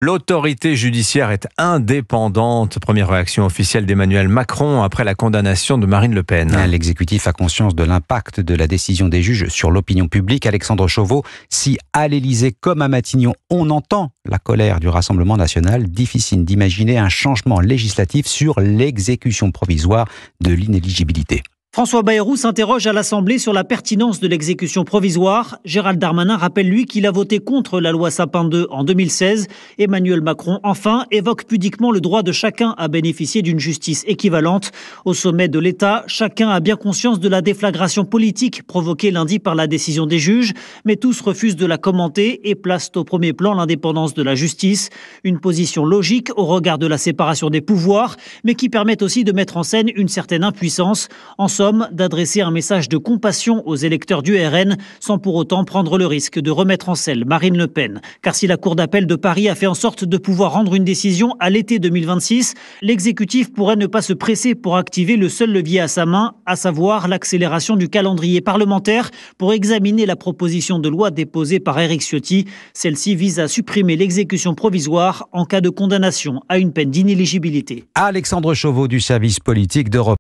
L'autorité judiciaire est indépendante. Première réaction officielle d'Emmanuel Macron après la condamnation de Marine Le Pen. L'exécutif a conscience de l'impact de la décision des juges sur l'opinion publique. Alexandre Chauveau, si à l'Élysée comme à Matignon, on entend la colère du Rassemblement national, difficile d'imaginer un changement législatif sur l'exécution provisoire de l'inéligibilité. François Bayrou s'interroge à l'Assemblée sur la pertinence de l'exécution provisoire. Gérald Darmanin rappelle lui qu'il a voté contre la loi Sapin 2 en 2016. Emmanuel Macron, enfin, évoque pudiquement le droit de chacun à bénéficier d'une justice équivalente. Au sommet de l'État, chacun a bien conscience de la déflagration politique provoquée lundi par la décision des juges, mais tous refusent de la commenter et placent au premier plan l'indépendance de la justice. Une position logique au regard de la séparation des pouvoirs, mais qui permet aussi de mettre en scène une certaine impuissance. En somme, d'adresser un message de compassion aux électeurs du RN sans pour autant prendre le risque de remettre en selle Marine Le Pen. Car si la Cour d'appel de Paris a fait en sorte de pouvoir rendre une décision à l'été 2026, l'exécutif pourrait ne pas se presser pour activer le seul levier à sa main, à savoir l'accélération du calendrier parlementaire pour examiner la proposition de loi déposée par Éric Ciotti. Celle-ci vise à supprimer l'exécution provisoire en cas de condamnation à une peine d'inéligibilité. Alexandre Chauveau du service politique d'Europe.